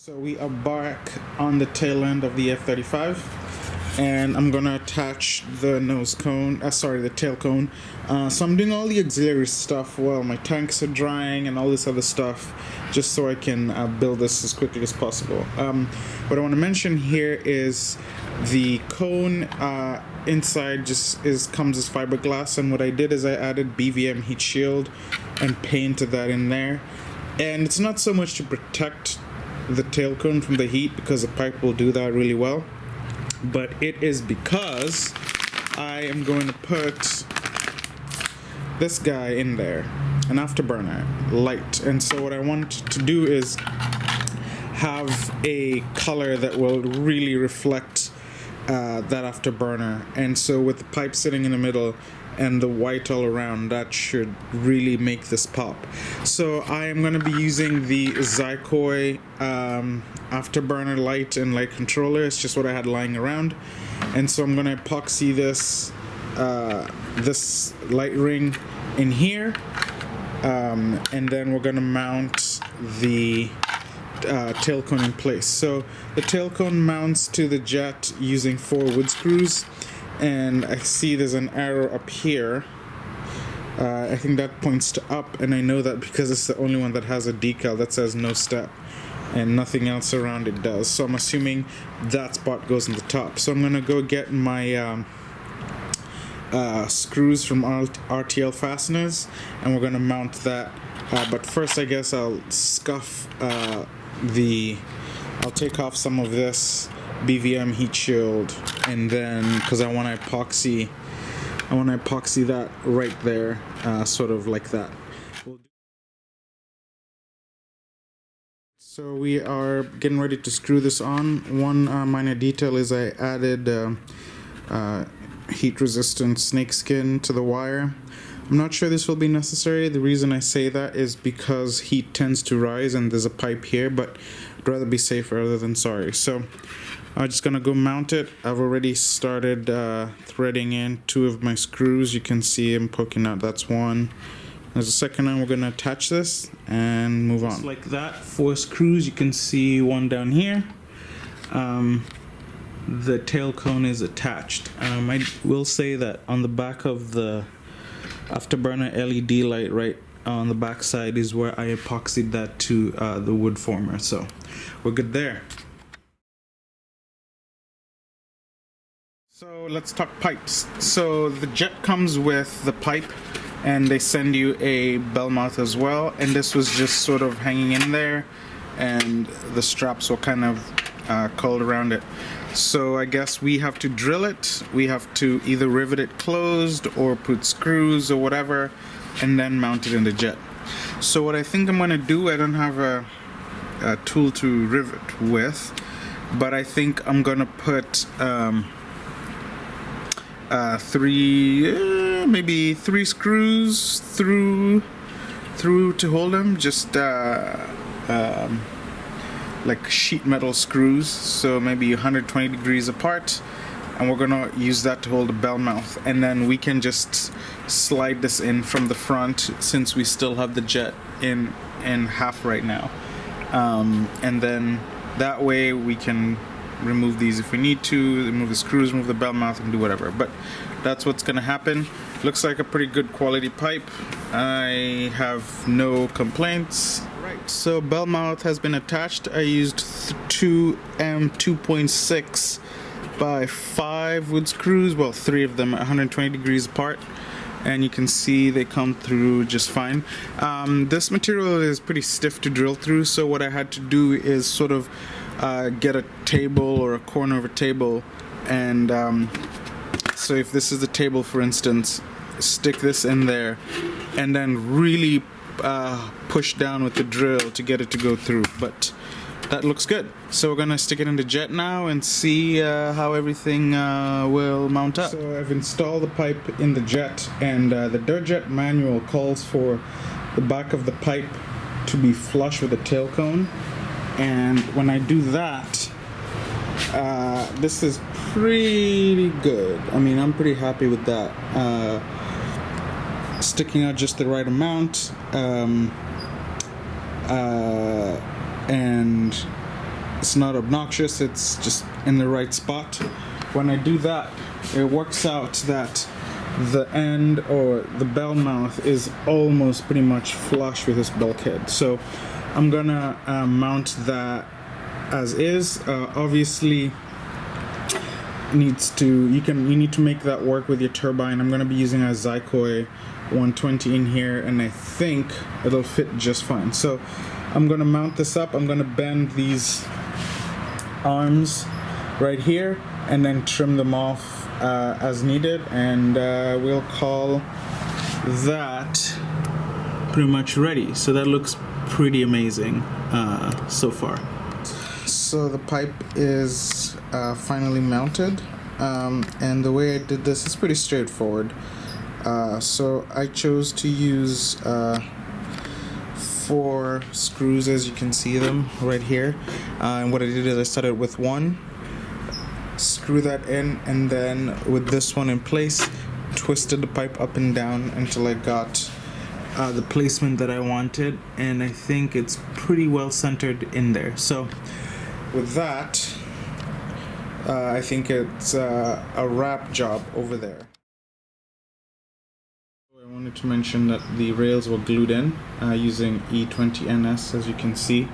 So we are back on the tail end of the F35, and I'm gonna attach the nose cone, the tail cone. So I'm doing all the auxiliary stuff while my tanks are drying and all this other stuff, just so I can build this as quickly as possible. What I want to mention here is the cone inside comes as fiberglass, and what I did is I added BVM heat shield and painted that in there. And it's not so much to protect the tail cone from the heat, because the pipe will do that really well, but it is because I am going to put this guy in there, an Afterburner light. And so what I want to do is have a color that will really reflect that Afterburner, and so with the pipe sitting in the middle and the white all around, that should really make this pop. So I am going to be using the Zycoy Afterburner light and light controller. It's just what I had lying around, and so I'm going to epoxy this this light ring in here, and then we're going to mount the tail cone in place. So the tail cone mounts to the jet using 4 wood screws, and I see there's an arrow up here. I think that points to up, and I know that because it's the only one that has a decal that says no step, and nothing else around it does. So I'm assuming that spot goes in the top. So I'm gonna go get my screws from RTL Fasteners, and we're gonna mount that. But first, I guess I'll scuff I'll take off some of this BVM heat shield, and then because I want to epoxy that right there, sort of like that. So we are getting ready to screw this on. One minor detail is I added heat resistant snakeskin to the wire. I'm not sure this will be necessary. The reason I say that is because heat tends to rise, and there's a pipe here, but I'd rather be safe rather than sorry. So I'm just gonna go mount it. I've already started threading in 2 of my screws. You can see I'm poking out. That's one. There's a second one. We're gonna attach this and move on. Just like that, 4 screws. You can see one down here. The tail cone is attached. I will say that on the back of the Afterburner LED light, right on the back side, is where I epoxied that to the wood former. So we're good there. So let's talk pipes. So the jet comes with the pipe, and they send you a bell mouth as well, and this was just sort of hanging in there, and the straps were kind of curled around it. So I guess we have to drill it. We have to either rivet it closed or put screws or whatever, and then mount it in the jet. So what I think I'm gonna do, I don't have a tool to rivet with, but I think I'm gonna put maybe 3 screws through to hold them, just like sheet metal screws, so maybe 120 degrees apart, and we're gonna use that to hold the bell mouth, and then we can just slide this in from the front, since we still have the jet in half right now, and then that way we can remove these if we need to, remove the screws, remove the bell mouth, and do whatever. But that's what's gonna happen. Looks like a pretty good quality pipe. I have no complaints. Right, so bell mouth has been attached. I used 2 2.6 by 5 wood screws, well, 3 of them at 120 degrees apart, and you can see they come through just fine. This material is pretty stiff to drill through, so what I had to do is sort of get a table or a corner of a table, and so if this is the table, for instance, stick this in there, and then really push down with the drill to get it to go through. But that looks good. So we're gonna stick it in the jet now and see how everything will mount up. So I've installed the pipe in the jet, and the Derjet manual calls for the back of the pipe to be flush with the tail cone. And when I do that, this is pretty good. I mean, I'm pretty happy with that. Sticking out just the right amount, and It's not obnoxious, it's just in the right spot. When I do that, it works out that the end or the bell mouth is almost pretty much flush with this bulkhead. So I'm gonna mount that as is. Obviously you need to make that work with your turbine. I'm gonna be using a Zykoy 120 in here, and I think it'll fit just fine. So I'm gonna mount this up. I'm gonna bend these arms right here and then trim them off as needed, and we'll call that pretty much ready. So that looks pretty amazing so far. So the pipe is finally mounted, and the way I did this is pretty straightforward. So I chose to use 4 screws, as you can see them right here, and what I did is I started with one, screw that in, and then with this one in place, twisted the pipe up and down until I got the placement that I wanted, and I think it's pretty well centered in there. So with that, I think it's a wrap job over there. I wanted to mention that the rails were glued in using E20NS, as you can see.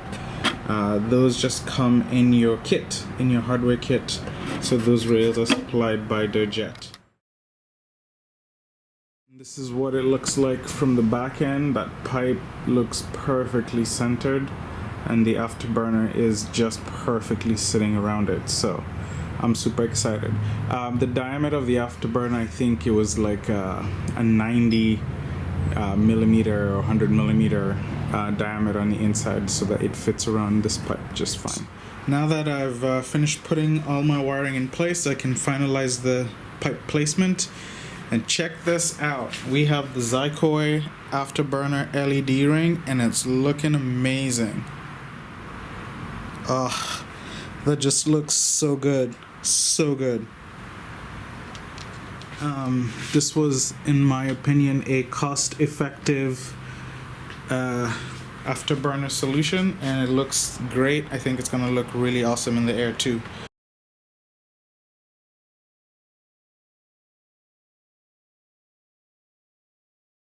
Those just come in your kit, in your hardware kit. So those rails are supplied by Derjet. This is what it looks like from the back end. That pipe looks perfectly centered, and the afterburner is just perfectly sitting around it. So I'm super excited. The diameter of the afterburner, I think it was like a 90 millimeter or 100 millimeter diameter on the inside, so that it fits around this pipe just fine. Now that I've finished putting all my wiring in place, I can finalize the pipe placement. And check this out. We have the Zykoy afterburner LED ring, and it's looking amazing. Oh, that just looks so good. So good. This was, in my opinion, a cost-effective afterburner solution, and it looks great. I think it's gonna look really awesome in the air too.